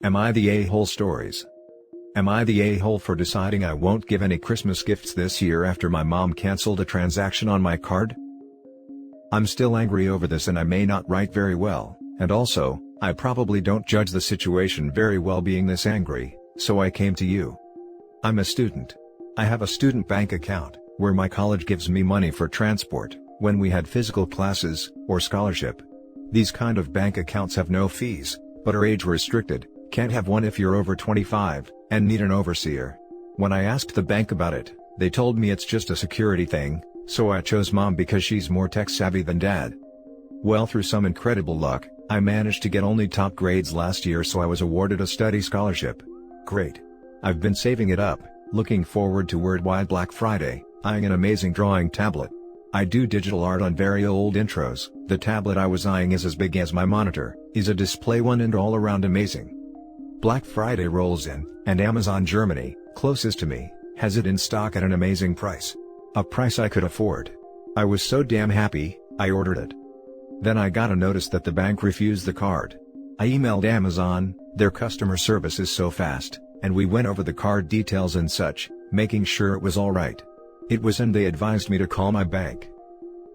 Am I the a-hole stories? Am I the a-hole for deciding I won't give any Christmas gifts this year after my mom canceled a transaction on my card? I'm still angry over this and I may not write very well, and also, I probably don't judge the situation very well being this angry, so I came to you. I'm a student. I have a student bank account, where my college gives me money for transport, when we had physical classes, or scholarship. These kind of bank accounts have no fees, but are age restricted, can't have one if you're over 25, and need an overseer. When I asked the bank about it, they told me it's just a security thing, so I chose mom because she's more tech savvy than dad. Well, through some incredible luck, I managed to get only top grades last year, so I was awarded a study scholarship. Great. I've been saving it up, looking forward to Worldwide Black Friday, eyeing an amazing drawing tablet. I do digital art on very old intros. The tablet I was eyeing is as big as my monitor, is a display one and all around amazing. Black Friday rolls in, and Amazon Germany, closest to me, has it in stock at an amazing price. A price I could afford. I was so damn happy, I ordered it. Then I got a notice that the bank refused the card. I emailed Amazon, their customer service is so fast, and we went over the card details and such, making sure it was alright. It was, and they advised me to call my bank.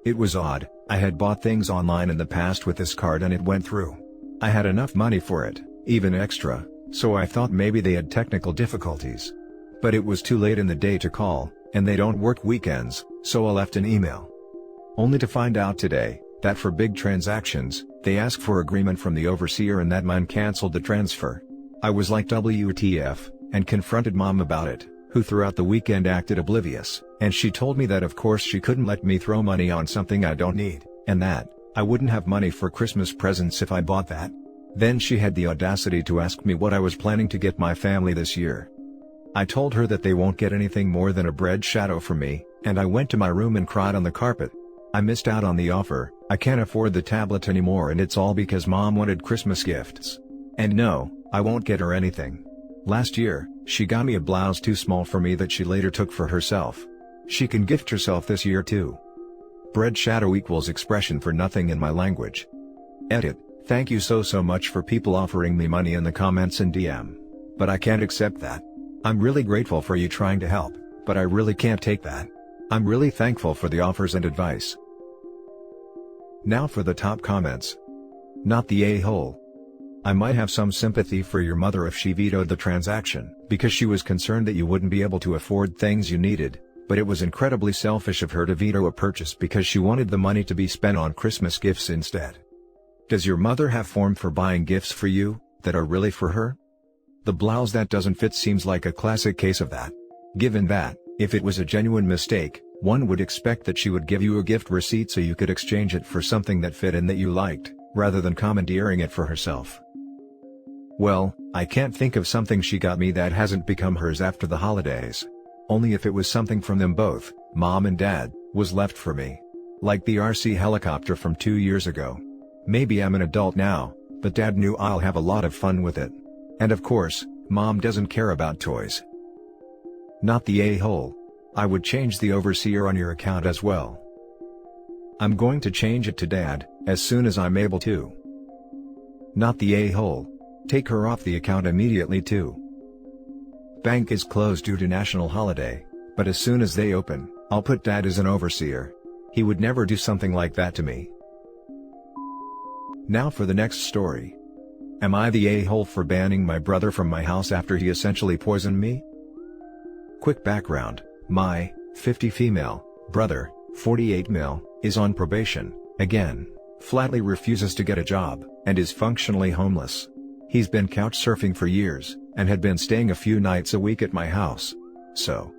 It was odd, I had bought things online in the past with this card and it went through. I had enough money for it, even extra, so I thought maybe they had technical difficulties. But it was too late in the day to call, and they don't work weekends, so I left an email. Only to find out today, that for big transactions, they ask for agreement from the overseer and that man canceled the transfer. I was like WTF, and confronted mom about it, who throughout the weekend acted oblivious, and she told me that of course she couldn't let me throw money on something I don't need, and that I wouldn't have money for Christmas presents if I bought that. Then she had the audacity to ask me what I was planning to get my family this year. I told her that they won't get anything more than a bread shadow from me, and I went to my room and cried on the carpet. I missed out on the offer, I can't afford the tablet anymore, and it's all because mom wanted Christmas gifts. And no, I won't get her anything. Last year, she got me a blouse too small for me that she later took for herself. She can gift herself this year too. Bread shadow equals expression for nothing in my language. Edit. Thank you so much for people offering me money in the comments and DM. But I can't accept that. I'm really grateful for you trying to help, but I really can't take that. I'm really thankful for the offers and advice. Now for the top comments. Not the a-hole. I might have some sympathy for your mother if she vetoed the transaction, because she was concerned that you wouldn't be able to afford things you needed, but it was incredibly selfish of her to veto a purchase because she wanted the money to be spent on Christmas gifts instead. Does your mother have form for buying gifts for you, that are really for her? The blouse that doesn't fit seems like a classic case of that. Given that, if it was a genuine mistake, one would expect that she would give you a gift receipt so you could exchange it for something that fit and that you liked, rather than commandeering it for herself. Well, I can't think of something she got me that hasn't become hers after the holidays. Only if it was something from them both, mom and dad, was left for me. Like the RC helicopter from 2 years ago. Maybe I'm an adult now, but dad knew I'll have a lot of fun with it. And of course, mom doesn't care about toys. Not the a-hole. I would change the overseer on your account as well. I'm going to change it to dad, as soon as I'm able to. Not the a-hole. Take her off the account immediately too. Bank is closed due to national holiday, but as soon as they open, I'll put dad as an overseer. He would never do something like that to me. Now for the next story. Am I the a-hole for banning my brother from my house after he essentially poisoned me? Quick background, my 50 female brother, 48 male, is on probation, again, flatly refuses to get a job, and is functionally homeless. He's been couch surfing for years, and had been staying a few nights a week at my house. So,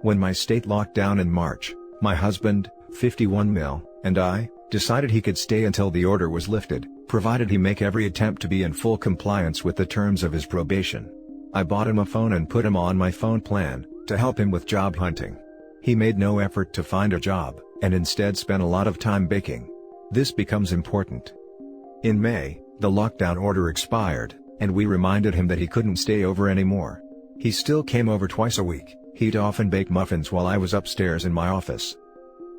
when my state locked down in March, my husband, 51 male, and I, decided he could stay until the order was lifted, provided he make every attempt to be in full compliance with the terms of his probation. I bought him a phone and put him on my phone plan, to help him with job hunting. He made no effort to find a job, and instead spent a lot of time baking. This becomes important. In May, the lockdown order expired, and we reminded him that he couldn't stay over anymore. He still came over twice a week. He'd often bake muffins while I was upstairs in my office.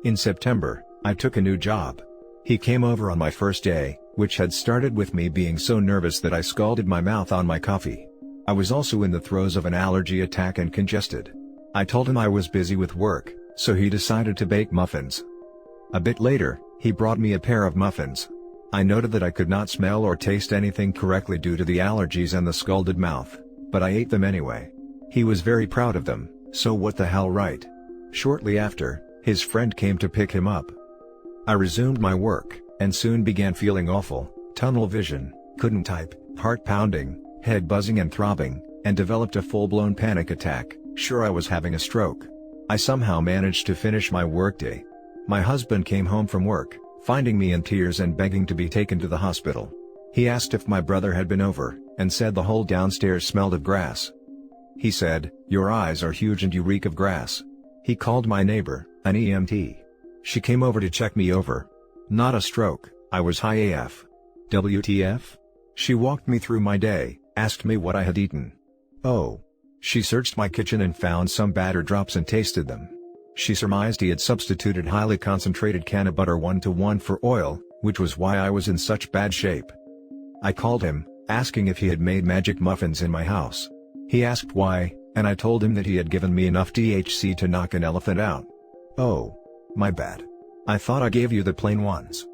In September, I took a new job. He came over on my first day, which had started with me being so nervous that I scalded my mouth on my coffee. I was also in the throes of an allergy attack and congested. I told him I was busy with work, so he decided to bake muffins. A bit later, he brought me a pair of muffins. I noted that I could not smell or taste anything correctly due to the allergies and the scalded mouth, but I ate them anyway. He was very proud of them, so what the hell, right? Shortly after, his friend came to pick him up. I resumed my work, and soon began feeling awful, tunnel vision, couldn't type, heart pounding, head buzzing and throbbing, and developed a full-blown panic attack, sure I was having a stroke. I somehow managed to finish my workday. My husband came home from work, finding me in tears and begging to be taken to the hospital. He asked if my brother had been over, and said the whole downstairs smelled of grass. He said, "Your eyes are huge and you reek of grass." He called my neighbor, an EMT. She came over to check me over. Not a stroke, I was high AF. WTF? She walked me through my day, asked me what I had eaten. Oh. She searched my kitchen and found some batter drops and tasted them. She surmised he had substituted highly concentrated can of butter 1:1 for oil, which was why I was in such bad shape. I called him, asking if he had made magic muffins in my house. He asked why, and I told him that he had given me enough THC to knock an elephant out. Oh. My bad. I thought I gave you the plain ones.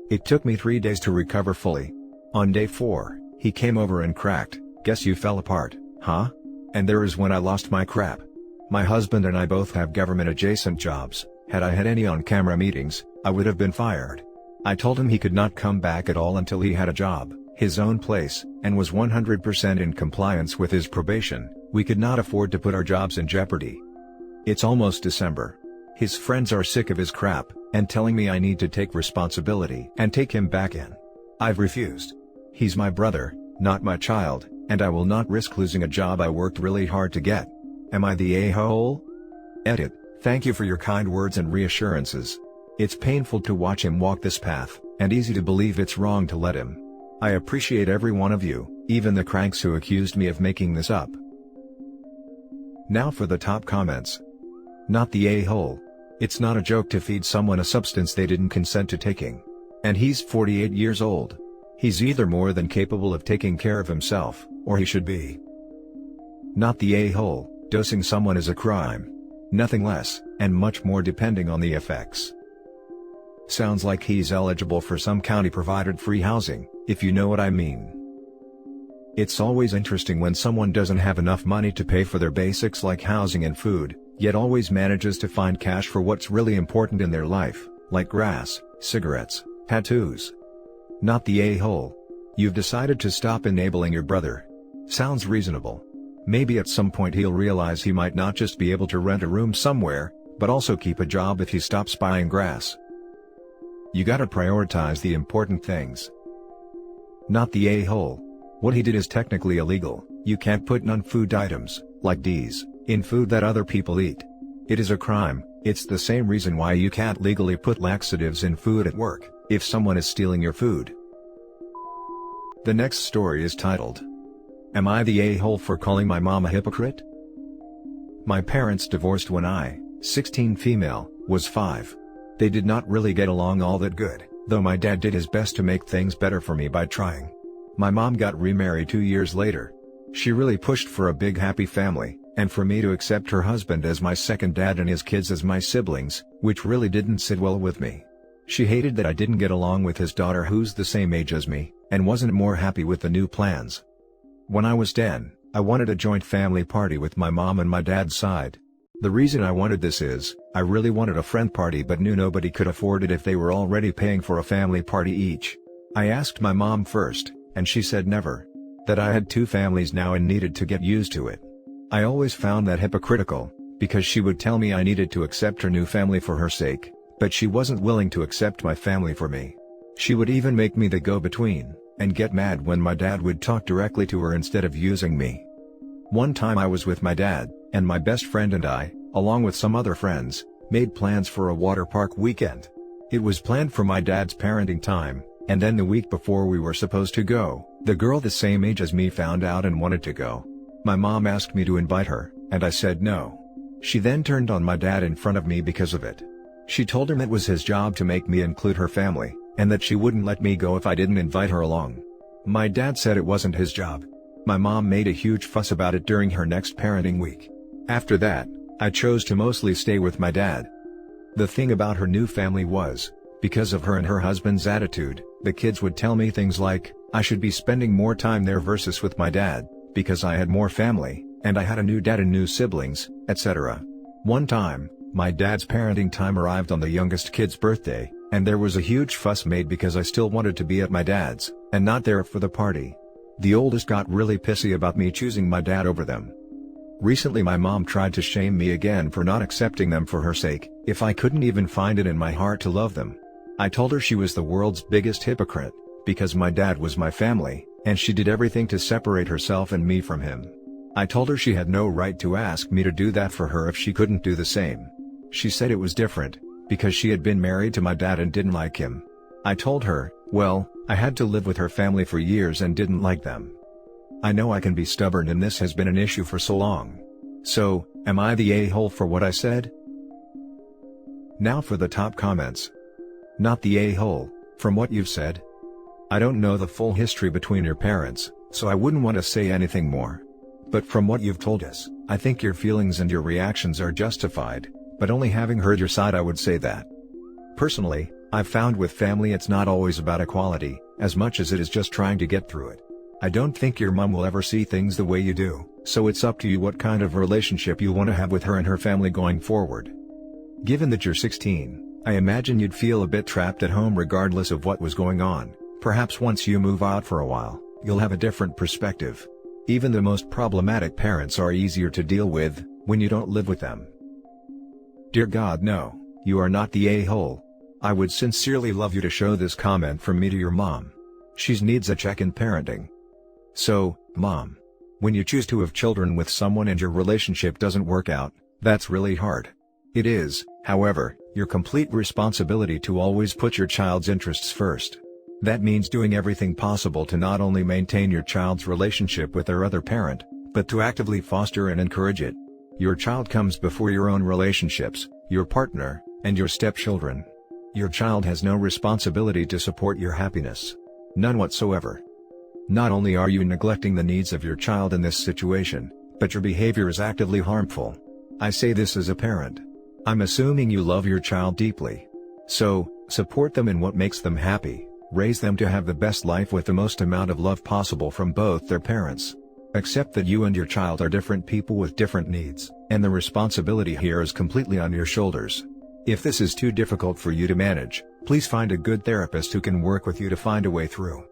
It took me 3 days to recover fully. On day 4, he came over and cracked, "Guess you fell apart, huh?" And there is when I lost my crap. My husband and I both have government-adjacent jobs. Had I had any on-camera meetings, I would have been fired. I told him he could not come back at all until he had a job, his own place, and was 100% in compliance with his probation. We could not afford to put our jobs in jeopardy. It's almost December. His friends are sick of his crap, and telling me I need to take responsibility and take him back in. I've refused. He's my brother, not my child, and I will not risk losing a job I worked really hard to get. Am I the a-hole? Edit. Thank you for your kind words and reassurances. It's painful to watch him walk this path, and easy to believe it's wrong to let him. I appreciate every one of you, even the cranks who accused me of making this up. Now for the top comments. Not the a-hole. It's not a joke to feed someone a substance they didn't consent to taking. And he's 48 years old. He's either more than capable of taking care of himself, or he should be. Not the a-hole. Dosing someone is a crime. Nothing less, and much more depending on the effects. Sounds like he's eligible for some county-provided free housing, if you know what I mean. It's always interesting when someone doesn't have enough money to pay for their basics like housing and food, yet always manages to find cash for what's really important in their life, like grass, cigarettes, tattoos. Not the a-hole. You've decided to stop enabling your brother. Sounds reasonable. Maybe at some point he'll realize he might not just be able to rent a room somewhere, but also keep a job if he stops buying grass. You gotta prioritize the important things. Not the a-hole. What he did is technically illegal. You can't put non-food items, like D's, in food that other people eat. It is a crime. It's the same reason why you can't legally put laxatives in food at work, if someone is stealing your food. The next story is titled, "Am I the a-hole for calling my mom a hypocrite?" My parents divorced when I, 16 female, was 5. They did not really get along all that good, though my dad did his best to make things better for me by trying. My mom got remarried 2 years later. She really pushed for a big happy family, and for me to accept her husband as my second dad and his kids as my siblings, which really didn't sit well with me. She hated that I didn't get along with his daughter who's the same age as me, and wasn't more happy with the new plans. When I was 10, I wanted a joint family party with my mom and my dad's side. The reason I wanted this is, I really wanted a friend party but knew nobody could afford it if they were already paying for a family party each. I asked my mom first, and she said never. That I had 2 families now and needed to get used to it. I always found that hypocritical, because she would tell me I needed to accept her new family for her sake, but she wasn't willing to accept my family for me. She would even make me the go-between, and get mad when my dad would talk directly to her instead of using me. One time I was with my dad, and my best friend and I, along with some other friends, made plans for a water park weekend. It was planned for my dad's parenting time, and then the week before we were supposed to go, the girl the same age as me found out and wanted to go. My mom asked me to invite her, and I said no. She then turned on my dad in front of me because of it. She told him it was his job to make me include her family, and that she wouldn't let me go if I didn't invite her along. My dad said it wasn't his job. My mom made a huge fuss about it during her next parenting week. After that, I chose to mostly stay with my dad. The thing about her new family was, because of her and her husband's attitude, the kids would tell me things like, I should be spending more time there versus with my dad, because I had more family, and I had a new dad and new siblings, etc. One time, my dad's parenting time arrived on the youngest kid's birthday, and there was a huge fuss made because I still wanted to be at my dad's, and not there for the party. The oldest got really pissy about me choosing my dad over them. Recently my mom tried to shame me again for not accepting them for her sake, if I couldn't even find it in my heart to love them. I told her she was the world's biggest hypocrite, because my dad was my family, and she did everything to separate herself and me from him. I told her she had no right to ask me to do that for her if she couldn't do the same. She said it was different, because she had been married to my dad and didn't like him. I told her, well, I had to live with her family for years and didn't like them. I know I can be stubborn and this has been an issue for so long. So, am I the a-hole for what I said? Now for the top comments. Not the a-hole, from what you've said. I don't know the full history between your parents, so I wouldn't want to say anything more. But from what you've told us, I think your feelings and your reactions are justified, but only having heard your side I would say that. Personally, I've found with family it's not always about equality, as much as it is just trying to get through it. I don't think your mom will ever see things the way you do, so it's up to you what kind of relationship you want to have with her and her family going forward. Given that you're 16, I imagine you'd feel a bit trapped at home regardless of what was going on. Perhaps once you move out for a while, you'll have a different perspective. Even the most problematic parents are easier to deal with, when you don't live with them. Dear God, no, you are not the a-hole. I would sincerely love you to show this comment from me to your mom. She needs a check in parenting. So, Mom, when you choose to have children with someone and your relationship doesn't work out, that's really hard. It is, however, your complete responsibility to always put your child's interests first. That means doing everything possible to not only maintain your child's relationship with their other parent, but to actively foster and encourage it. Your child comes before your own relationships, your partner, and your stepchildren. Your child has no responsibility to support your happiness. None whatsoever. Not only are you neglecting the needs of your child in this situation, but your behavior is actively harmful. I say this as a parent. I'm assuming you love your child deeply. So, support them in what makes them happy, raise them to have the best life with the most amount of love possible from both their parents. Accept that you and your child are different people with different needs, and the responsibility here is completely on your shoulders. If this is too difficult for you to manage, please find a good therapist who can work with you to find a way through.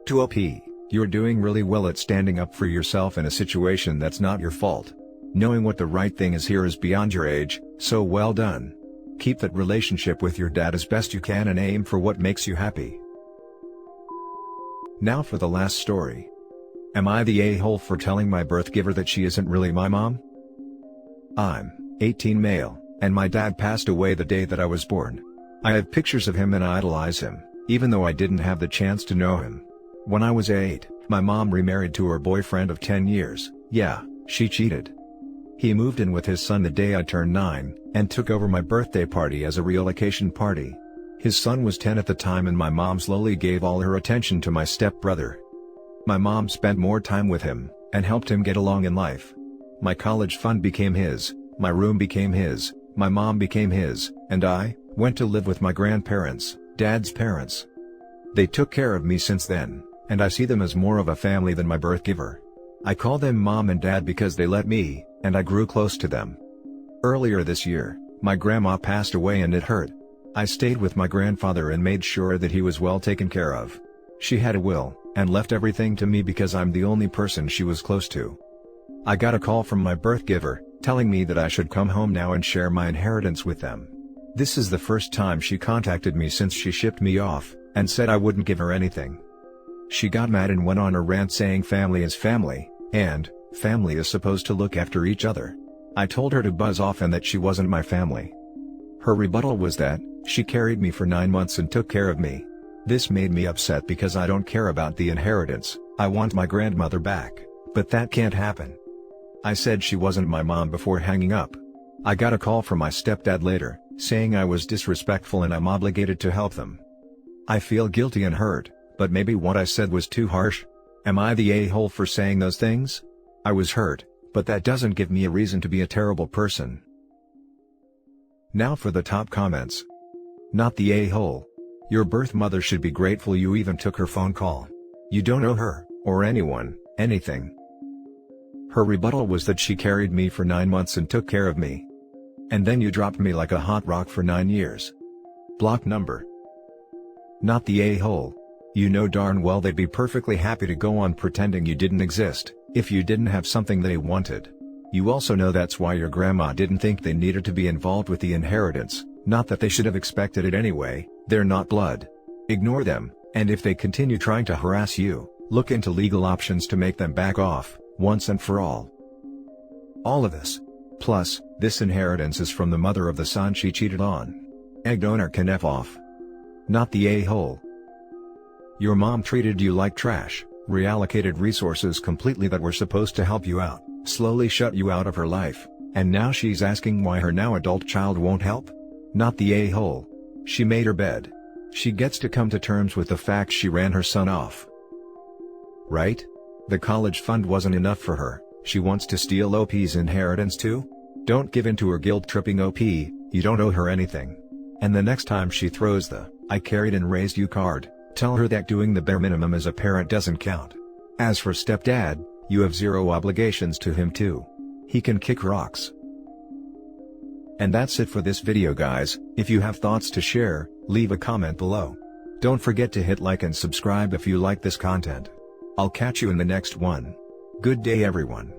2OP, you're doing really well at standing up for yourself in a situation that's not your fault. Knowing what the right thing is here is beyond your age, so well done. Keep that relationship with your dad as best you can and aim for what makes you happy. Now for the last story. Am I the a-hole for telling my birth giver that she isn't really my mom? I'm 18 male, and my dad passed away the day that I was born. I have pictures of him and I idolize him, even though I didn't have the chance to know him. When I was 8, my mom remarried to her boyfriend of 10 years, yeah, she cheated. He moved in with his son the day I turned 9, and took over my birthday party as a relocation party. His son was 10 at the time and my mom slowly gave all her attention to my stepbrother. My mom spent more time with him, and helped him get along in life. My college fund became his, my room became his, my mom became his, and I went to live with my grandparents, Dad's parents. They took care of me since then, and I see them as more of a family than my birth giver. I call them Mom and Dad because they let me, and I grew close to them. Earlier this year, my grandma passed away and it hurt. I stayed with my grandfather and made sure that he was well taken care of. She had a will, and left everything to me because I'm the only person she was close to. I got a call from my birth giver, telling me that I should come home now and share my inheritance with them. This is the first time she contacted me since she shipped me off, and said I wouldn't give her anything. She got mad and went on a rant saying family is family, and family is supposed to look after each other. I told her to buzz off and that she wasn't my family. Her rebuttal was that she carried me for 9 months and took care of me. This made me upset because I don't care about the inheritance. I want my grandmother back, but that can't happen. I said she wasn't my mom before hanging up. I got a call from my stepdad later, saying I was disrespectful and I'm obligated to help them. I feel guilty and hurt, but maybe what I said was too harsh? Am I the a-hole for saying those things? I was hurt, but that doesn't give me a reason to be a terrible person. Now for the top comments. Not the a-hole. Your birth mother should be grateful you even took her phone call. You don't owe her, or anyone, anything. Her rebuttal was that she carried me for 9 months and took care of me. And then you dropped me like a hot rock for 9 years. Block number. Not the a-hole. You know darn well they'd be perfectly happy to go on pretending you didn't exist, if you didn't have something they wanted. You also know that's why your grandma didn't think they needed to be involved with the inheritance, not that they should have expected it anyway. They're not blood. Ignore them, and if they continue trying to harass you, look into legal options to make them back off, once and for all. All of this. Plus, this inheritance is from the mother of the son she cheated on. Egg donor can F off. Not the a-hole. Your mom treated you like trash, reallocated resources completely that were supposed to help you out, slowly shut you out of her life, and now she's asking why her now adult child won't help? Not the a-hole. She made her bed. She gets to come to terms with the fact she ran her son off. Right? The college fund wasn't enough for her, she wants to steal OP's inheritance too? Don't give in to her guilt-tripping OP, you don't owe her anything. And the next time she throws the "I carried and raised you" card, tell her that doing the bare minimum as a parent doesn't count. As for stepdad, you have zero obligations to him too. He can kick rocks. And that's it for this video guys. If you have thoughts to share, leave a comment below. Don't forget to hit like and subscribe if you like this content. I'll catch you in the next one. Good day everyone.